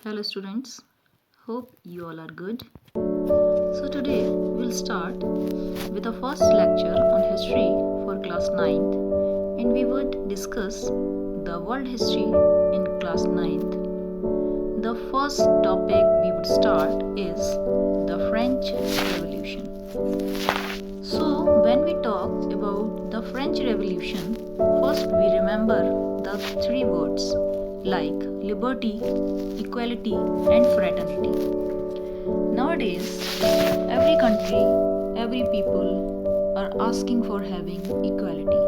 Hello students, hope you all are good. So today we'll start with the first lecture on history for class 9th and we would discuss the world history in class 9th. The first topic we would start is the French Revolution. So when we talk about the French Revolution, first we remember the three words like liberty, equality and fraternity. Nowadays, every country, every people are asking for having equality,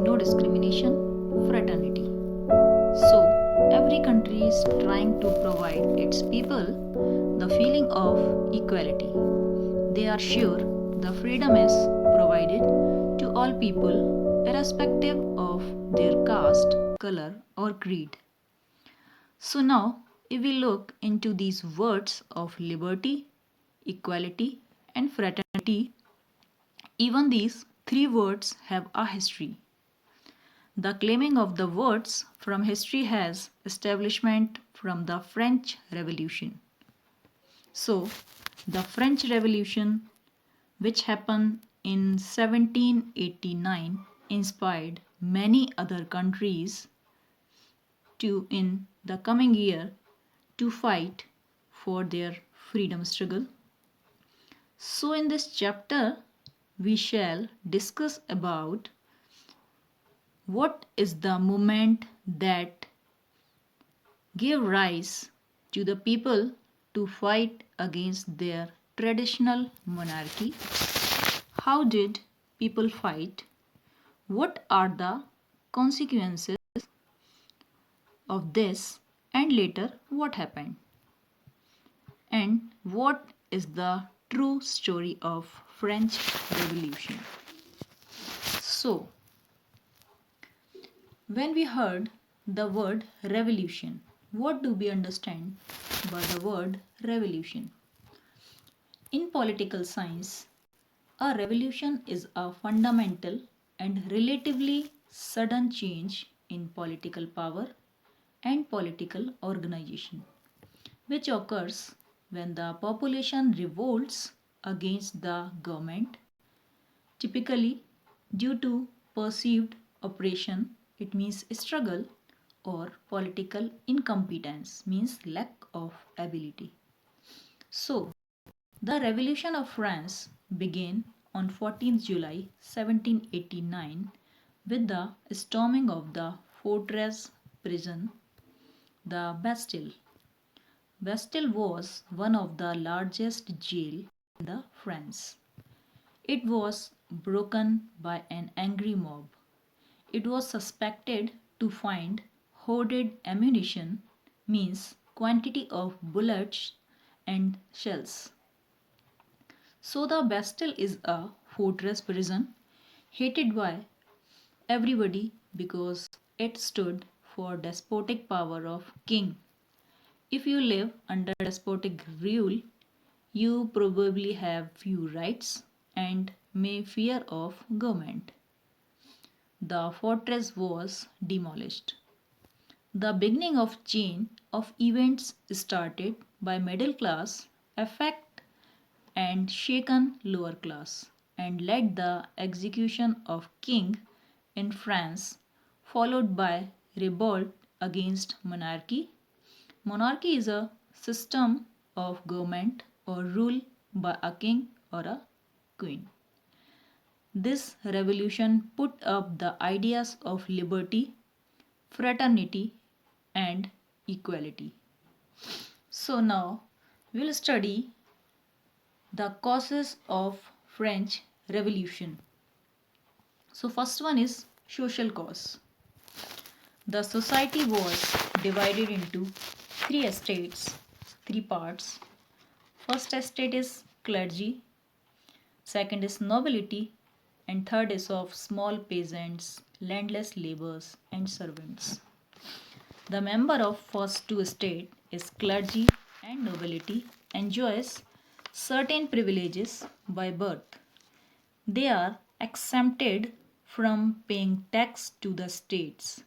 no discrimination, fraternity. So, every country is trying to provide its people the feeling of equality. They are sure the freedom is provided to all people, irrespective of their caste, color, or creed. So now, if we look into these words of liberty, equality, and fraternity, even these three words have a history. The claiming of the words from history has establishment from the French Revolution. So, the French Revolution, which happened in 1789, inspired many other countries to in the coming year to fight for their freedom struggle. So in this chapter we shall discuss about what is the movement that gave rise to the people to fight against their traditional monarchy. How did people fight? What are the consequences of this and later what happened? And what is the true story of French Revolution? So, when we heard the word revolution, what do we understand by the word revolution? In political science, a revolution is a fundamental and relatively sudden change in political power and political organization, which occurs when the population revolts against the government, typically due to perceived oppression, it means struggle, or political incompetence, means lack of ability. So, the Revolution of France began on 14th July 1789 with the storming of the fortress prison, the Bastille. Bastille was one of the largest jail in the France. It was broken by an angry mob. It was suspected to find hoarded ammunition, means quantity of bullets and shells. So the Bastille is a fortress prison hated by everybody because it stood for despotic power of king. If you live under despotic rule, you probably have few rights and may fear of government. The fortress was demolished. The beginning of chain of events started by middle class affect and shaken lower class and led the execution of king in France followed by revolt against monarchy. Monarchy is a system of government or rule by a king or a queen. This revolution put up the ideas of liberty, fraternity, and equality. So now we'll study the causes of French Revolution. So first one is social cause. The society was divided into three estates, three parts. First estate is clergy, second is nobility, and third is of small peasants, landless laborers, and servants. The member of first two estate is clergy and nobility enjoys certain privileges by birth. They are exempted from paying tax to the states.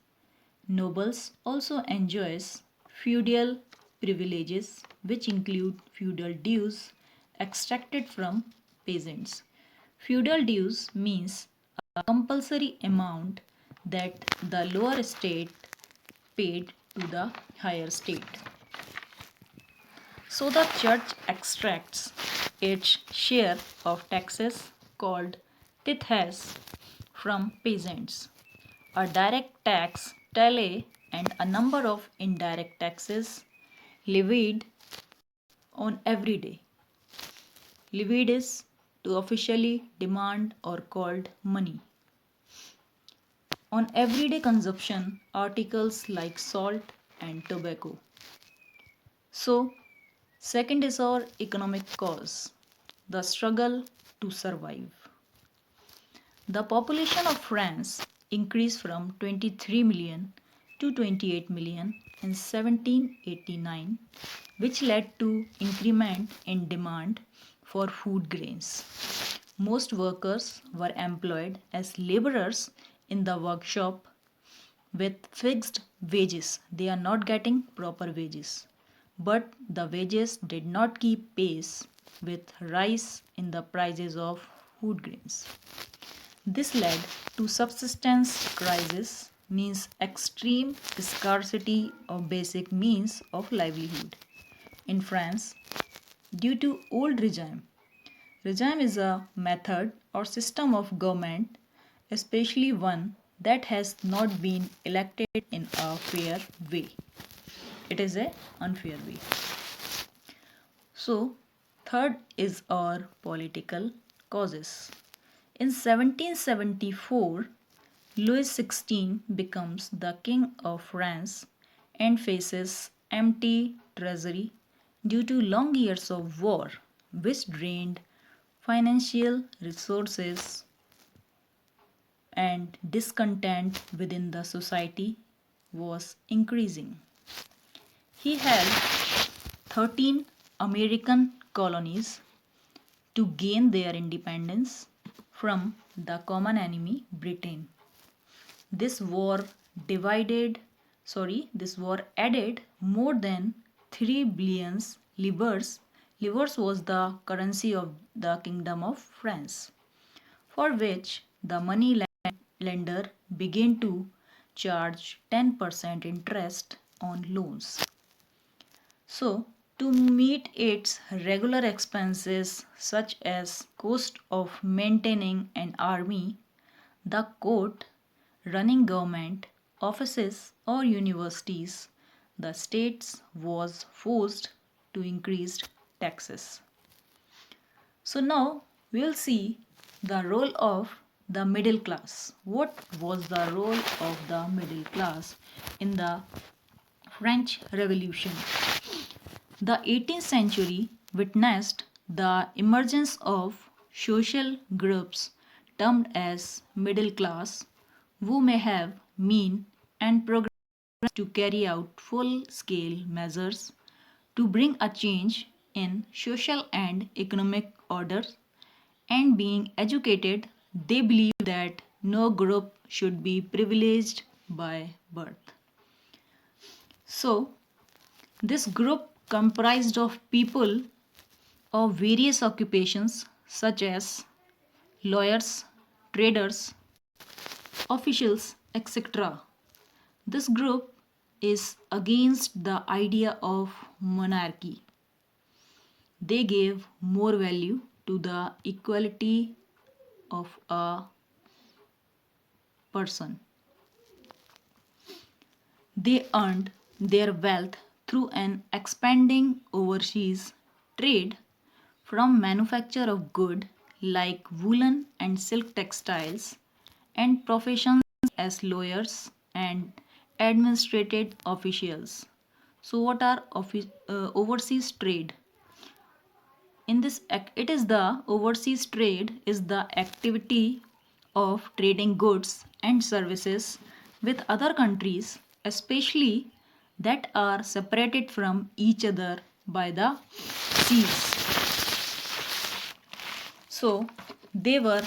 Nobles also enjoys feudal privileges, which include feudal dues extracted from peasants. Feudal dues means a compulsory amount that the lower state paid to the higher state. So the church extracts its share of taxes called tithes from peasants. A direct tax, tale, and a number of indirect taxes levied on every day. Levied is to officially demand or called money. On everyday consumption, articles like salt and tobacco. So, second is our economic cause, the struggle to survive. The population of France increased from 23 million to 28 million in 1789, which led to increment in demand for food grains. Most workers were employed as laborers in the workshop with fixed wages. They are not getting proper wages. But the wages did not keep pace with rise in the prices of food grains. This led to subsistence crisis, means extreme scarcity of basic means of livelihood. In France, due to old regime, regime is a method or system of government, especially one that has not been elected in a fair way. It is a unfair way. So, third is our political causes. In 1774, Louis XVI becomes the King of France and faces empty treasury due to long years of war, which drained financial resources, and discontent within the society was increasing. He held 13 American colonies to gain their independence from the common enemy Britain. This war added more than 3 billion livres. Livres was the currency of the Kingdom of France, for which the money lender began to charge 10% interest on loans. So, to meet its regular expenses such as cost of maintaining an army, the court, running government offices or universities, the states was forced to increase taxes. So now we'll see the role of the middle class. What was the role of the middle class in the French Revolution? The 18th century witnessed the emergence of social groups termed as middle class, who may have mean and progress to carry out full-scale measures to bring a change in social and economic orders, and being educated, they believe that no group should be privileged by birth. So, this group comprised of people of various occupations such as lawyers, traders, officials, etc. This group is against the idea of monarchy. They gave more value to the equality of a person. They earned their wealth through an expanding overseas trade from manufacture of goods like woolen and silk textiles and professions as lawyers and administrative officials. So what are overseas trade? In this it is the overseas trade is the activity of trading goods and services with other countries, especially that are separated from each other by the seas. So they were